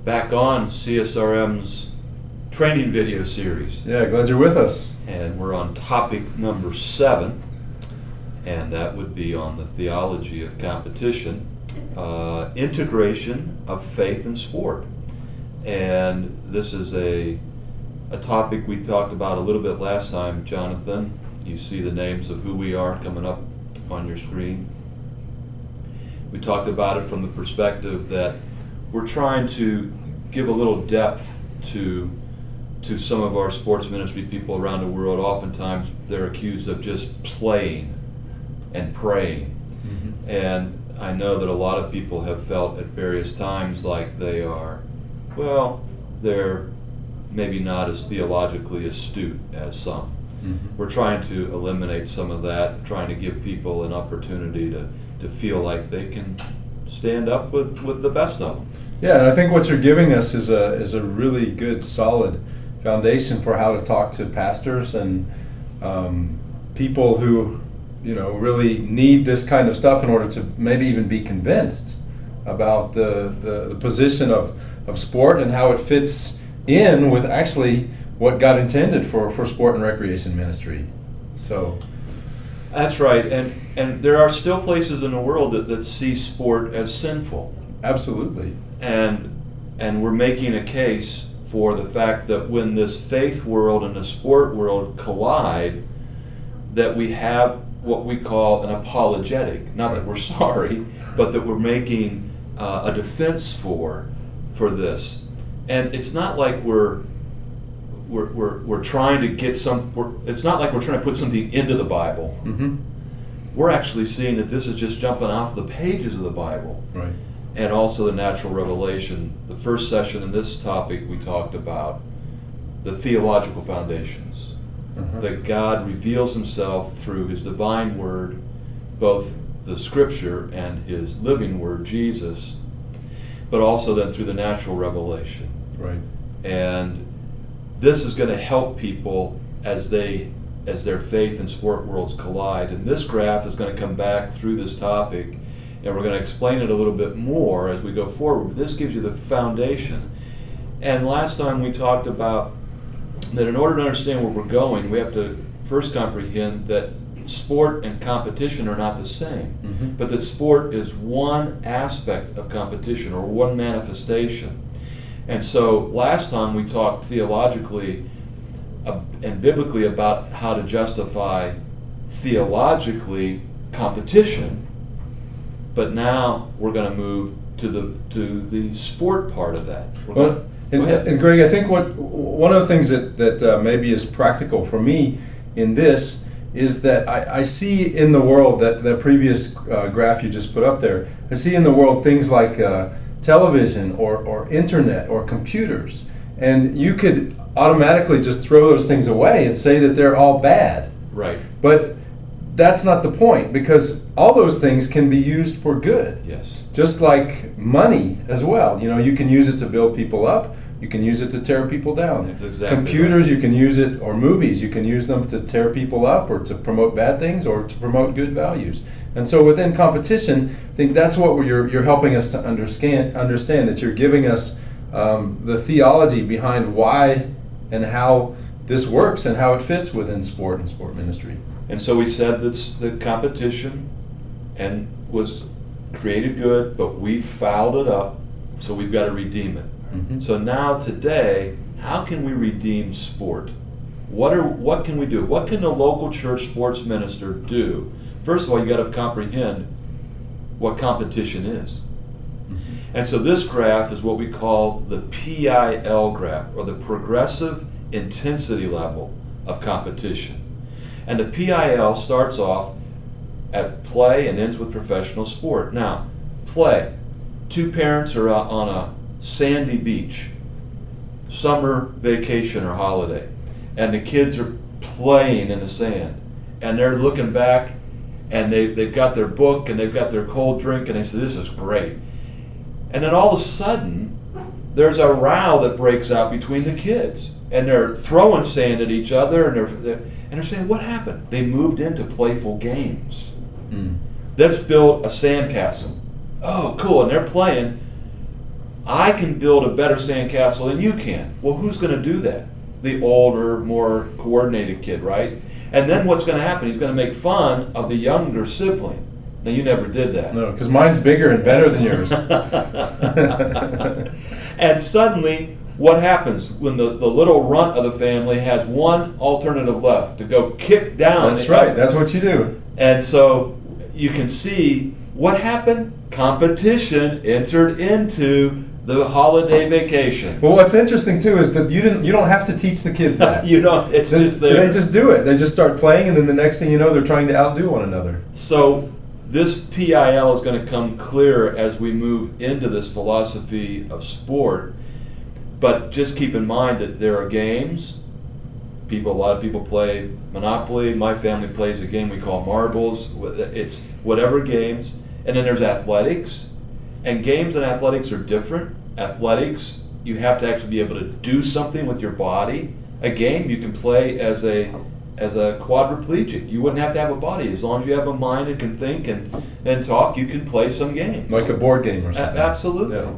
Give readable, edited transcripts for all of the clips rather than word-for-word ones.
back on CSRM's training video series. Yeah, glad you're with us. And we're on topic number 7, and that would be on the theology of competition, integration of faith and sport. And this is a topic we talked about a little bit last time, Jonathan. You see the names of who we are coming up on your screen. We talked about it from the perspective that we're trying to give a little depth to some of our sports ministry people around the world. Oftentimes they're accused of just playing and praying. Mm-hmm. And I know that a lot of people have felt at various times like they are, they're maybe not as theologically astute as some. Mm-hmm. We're trying to eliminate some of that, trying to give people an opportunity to feel like they can stand up with the best of them. Yeah, and I think what you're giving us is a really good, solid foundation for how to talk to pastors and people who, really need this kind of stuff in order to maybe even be convinced about the position of sport and how it fits in with actually what God intended for sport and recreation ministry. So that's right, and there are still places in the world that see sport as sinful. Absolutely. And we're making a case for the fact that when this faith world and the sport world collide, that we have what we call an apologetic. Not that we're sorry, but that we're making a defense for this. And it's not like we're trying to get it's not like we're trying to put something into the Bible. Mm-hmm. We're actually seeing that this is just jumping off the pages of the Bible. Right. And also the natural revelation. The first session in this topic we talked about the theological foundations. Uh-huh. That God reveals himself through his divine word, both the scripture and his living word, Jesus, but also then through the natural revelation. Right. And this is going to help people as their faith and sport worlds collide. And this graph is going to come back through this topic, and we're going to explain it a little bit more as we go forward. But this gives you the foundation. And last time we talked about that in order to understand where we're going, we have to first comprehend that sport and competition are not the same, mm-hmm. but that sport is one aspect of competition or one manifestation. And so last time we talked theologically and biblically about how to justify theologically competition, but now we're going to move to the sport part of that. And Greg, I think one of the things that maybe is practical for me in this is that I see in the world that previous graph you just put up there, I see in the world things like television or internet or computers, and you could automatically just throw those things away and say that they're all bad. Right. But that's not the point, because all those things can be used for good. Yes. Just like money as well. You can use it to build people up. You can use it to tear people down. That's exactly Computers, right. You can use it, or movies, you can use them to tear people up or to promote bad things or to promote good values. And so within competition, I think that's what you're helping us to understand, that you're giving us the theology behind why and how this works and how it fits within sport and sport ministry. And so we said that the competition and was created good, but we fouled it up, so we've got to redeem it. Mm-hmm. So now today, how can we redeem sport? What can we do? What can the local church sports minister do? First of all, you got to comprehend what competition is. Mm-hmm. And so this graph is what we call the PIL graph, or the progressive intensity level of competition. And the PIL starts off at play and ends with professional sport. Now, play. 2 parents are out on a sandy beach, summer vacation or holiday, and the kids are playing in the sand, and they're looking back, and they've got their book and they've got their cold drink, and they say, this is great. And then all of a sudden, there's a row that breaks out between the kids, and they're throwing sand at each other, and they're saying, what happened? They moved into playful games. Let's build a sandcastle. Oh, cool, and they're playing. I can build a better sandcastle than you can. Well, who's going to do that? The older, more coordinated kid, right? And then what's going to happen? He's going to make fun of the younger sibling. Now, you never did that. No, because mine's bigger and better than yours. And suddenly, what happens when the little runt of the family has one alternative left to go kick down? That's right. That's what you do. And so you can see what happened. Competition entered into the holiday vacation. Well, what's interesting too is that you don't have to teach the kids that. You don't. It's just there. They just do it. They just start playing, and then the next thing you know, they're trying to outdo one another. So this PIL is going to come clear as we move into this philosophy of sport. But just keep in mind that there are games. A lot of people play Monopoly. My family plays a game we call marbles. It's whatever games. And then there's athletics. And games and athletics are different. Athletics, you have to actually be able to do something with your body. A game you can play as a quadriplegic. You wouldn't have to have a body. As long as you have a mind and can think and talk, you can play some games. Like a board game or something. Absolutely. Yeah.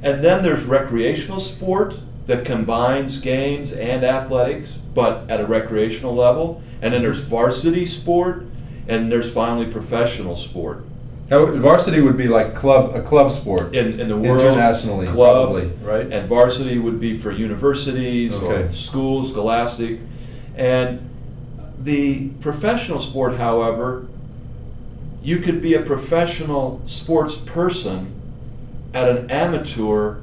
And then there's recreational sport that combines games and athletics, but at a recreational level. And then there's varsity sport, and there's finally professional sport. Now, varsity would be like a club sport In the world, internationally, club, probably, right? And varsity would be for universities Okay. or schools, scholastic. And the professional sport, however, you could be a professional sports person at an amateur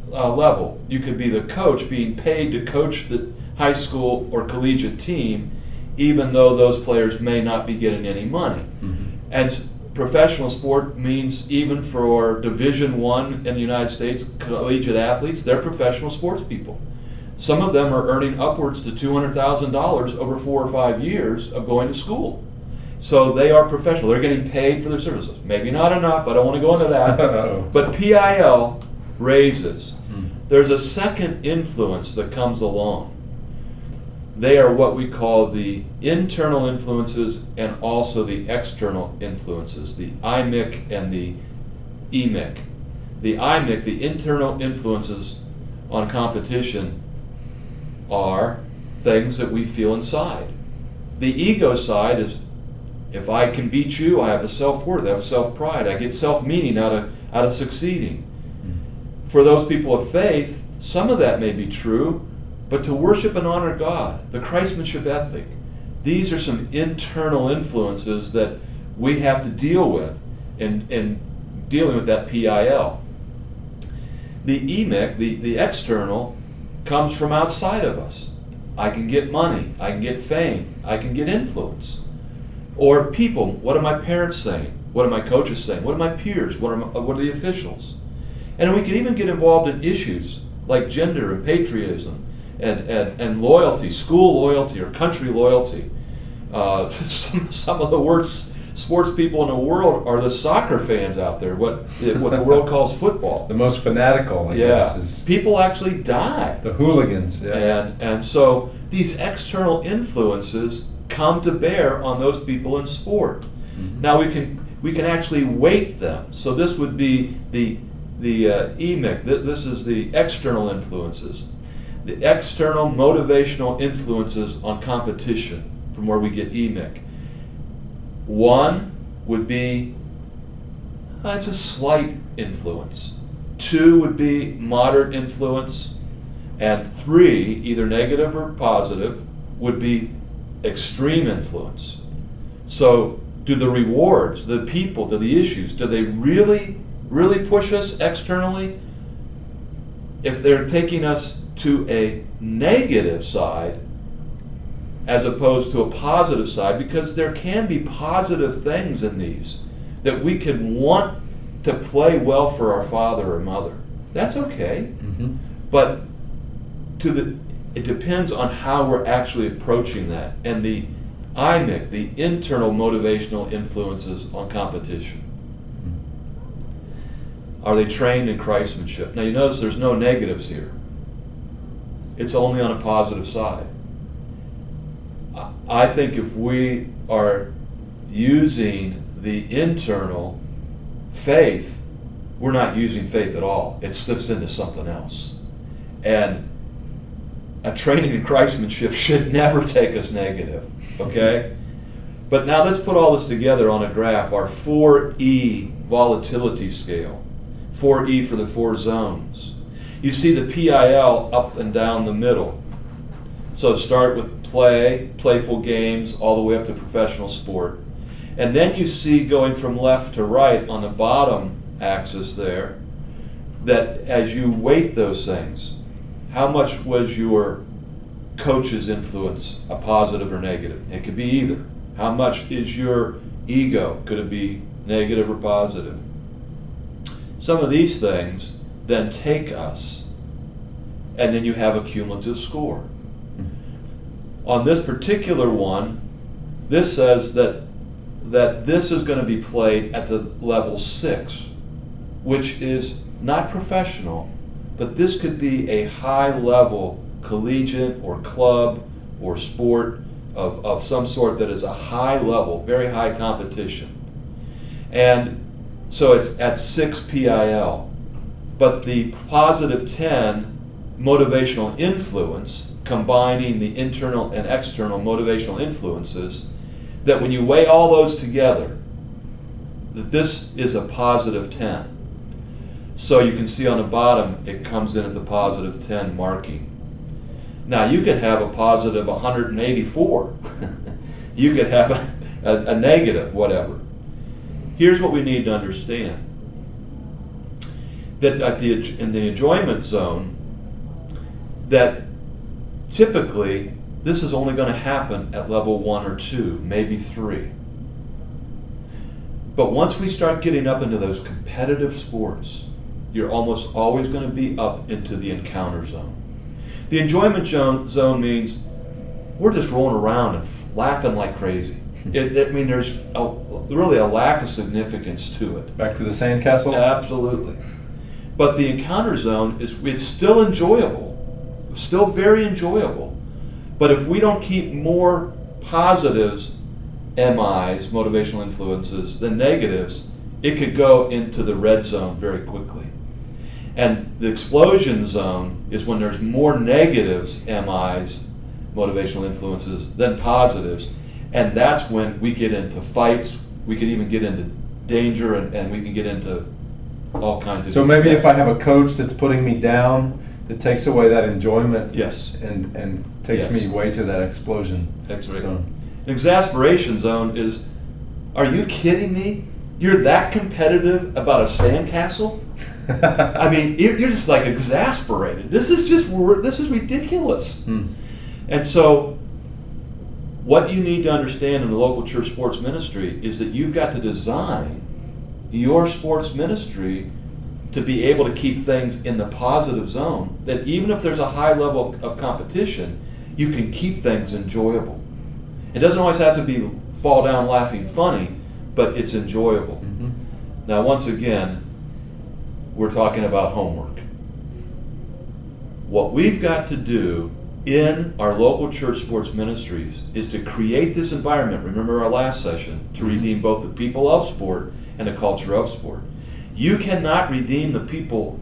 level. You could be the coach, being paid to coach the high school or collegiate team, even though those players may not be getting any money. Mm-hmm. And professional sport means even for Division I in the United States, collegiate athletes, they're professional sports people. Some of them are earning upwards to $200,000 over 4 or 5 years of going to school. So they are professional. They're getting paid for their services. Maybe not enough. I don't want to go into that. But PIL raises. There's a second influence that comes along. They are what we call the internal influences and also the external influences, the IMIC and the EMIC. The IMIC, the internal influences on competition, are things that we feel inside. The ego side is, if I can beat you, I have a self-worth, I have self-pride, I get self-meaning out of succeeding. For those people of faith, some of that may be true, but to worship and honor God, the Christmanship ethic, these are some internal influences that we have to deal with in dealing with that PIL. The EMIC, the external, comes from outside of us. I can get money, I can get fame, I can get influence. Or people, what are my parents saying? What are my coaches saying? What are my peers? What are the officials? And we can even get involved in issues like gender and patriotism and loyalty, school loyalty or country loyalty. Some of the worst sports people in the world are the soccer fans out there, what the world calls football. The most fanatical, I guess, is people actually die. the hooligans. Yeah. And so these external influences come to bear on those people in sport. Mm-hmm. Now we can actually weight them. So this would be the EMIC. This is the external influences, the external motivational influences on competition, from where we get EMIC. One would be it's a slight influence. 2 would be moderate influence, and 3, either negative or positive, would be extreme influence. So do the rewards, the people, do the issues, do they really push us externally? If they're taking us to a negative side as opposed to a positive side, because there can be positive things in these that we can want to play well for our father or mother. That's okay. Mm-hmm. But it depends on how we're actually approaching that. And the IMIC, the internal motivational influences on competition. Are they trained in Christmanship? Now you notice there's no negatives here. It's only on a positive side. I think if we are using the internal faith we're not using faith at all. It slips into something else. And a training in Christmanship should never take us negative, okay? But now let's put all this together on a graph, our 4E volatility scale. 4E for the 4 zones. You see the PIL up and down the middle. So start with play, playful games, all the way up to professional sport. And then you see going from left to right on the bottom axis there, that as you weight those things, how much was your coach's influence, a positive or negative? It could be either. How much is your ego? Could it be negative or positive? Some of these things then take us, and then you have a cumulative score. On this particular one, this says that this is going to be played at the level 6, which is not professional, but this could be a high-level collegiate or club or sport of some sort that is a high level, very high competition. And so it's at 6 PIL. But the positive 10 motivational influence, combining the internal and external motivational influences, that when you weigh all those together, that this is a positive 10. So you can see on the bottom, it comes in at the positive 10 marking. Now you could have a positive 184. You could have a negative, whatever. Here's what we need to understand. That in the enjoyment zone, that typically this is only going to happen at level 1 or 2, maybe 3. But once we start getting up into those competitive sports, you're almost always going to be up into the encounter zone. The enjoyment zone means we're just rolling around and laughing like crazy. There's really a lack of significance to it. Back to the sandcastles? Absolutely. But the encounter zone, it's still enjoyable, still very enjoyable. But if we don't keep more positives, MIs, motivational influences, than negatives, it could go into the red zone very quickly. And the explosion zone is when there's more negatives, MIs, motivational influences, than positives. And that's when we get into fights, we can even get into danger, and we can get into all kinds of... So maybe if I have a coach that's putting me down, that takes away that enjoyment, yes, and takes me way to that explosion. That's right. So. An exasperation zone is, are you kidding me? You're that competitive about a sandcastle? I mean, you're just like exasperated. This is ridiculous. And so what you need to understand in the local church sports ministry is that you've got to design your sports ministry to be able to keep things in the positive zone, that even if there's a high level of competition, you can keep things enjoyable. It doesn't always have to be fall down laughing funny, but it's enjoyable. Mm-hmm. Now, once again, we're talking about homework. What we've got to do in our local church sports ministries is to create this environment, remember our last session, to redeem both the people of sport and the culture of sport. You cannot redeem the people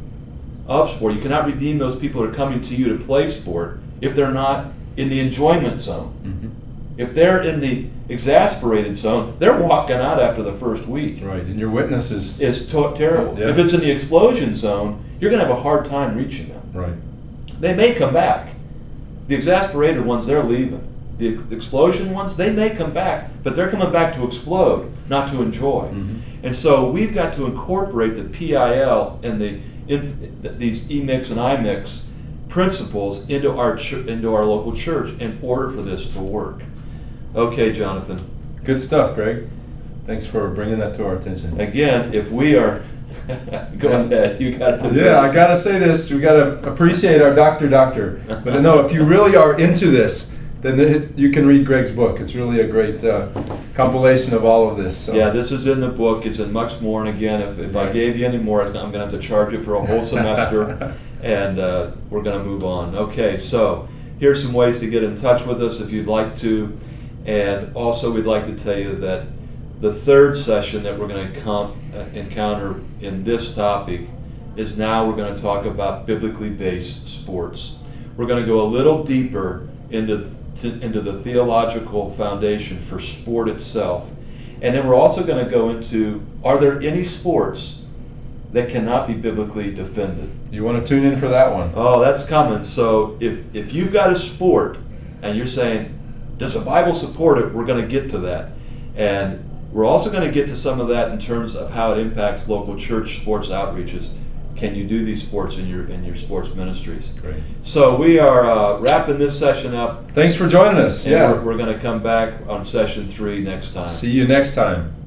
of sport. You cannot redeem those people that are coming to you to play sport if they're not in the enjoyment zone. Mm-hmm. If they're in the exasperated zone, they're walking out after the first week. Right, and your witness is terrible. Yeah. If it's in the explosion zone, you're going to have a hard time reaching them. Right. They may come back. The exasperated ones, they're leaving. The explosion ones, they may come back, but they're coming back to explode, not to enjoy. Mm-hmm. And so we've got to incorporate the PIL and these E-mix and I-mix principles into our local church in order for this to work. Okay, Jonathan. Good stuff, Greg. Thanks for bringing that to our attention. Again, if we are... Go ahead, you got to... Yeah, I got to say this. We got to appreciate our doctor. But no, if you really are into this, then you can read Greg's book. It's really a great compilation of all of this. So. Yeah, this is in the book. It's in much more. And again, if I gave you any more, I'm going to have to charge you for a whole semester. And we're going to move on. Okay, so here's some ways to get in touch with us if you'd like to. And also, we'd like to tell you that the third session that we're going to encounter in this topic is now we're going to talk about biblically based sports. We're going to go a little deeper into the theological foundation for sport itself. And then we're also going to go into, are there any sports that cannot be biblically defended? You want to tune in for that one? Oh, that's coming. So if you've got a sport and you're saying, does the Bible support it? We're going to get to that. And we're also going to get to some of that in terms of how it impacts local church sports outreaches. Can you do these sports in your sports ministries? Great. So we are wrapping this session up. Thanks for joining us. And we're going to come back on session 3 next time. See you next time.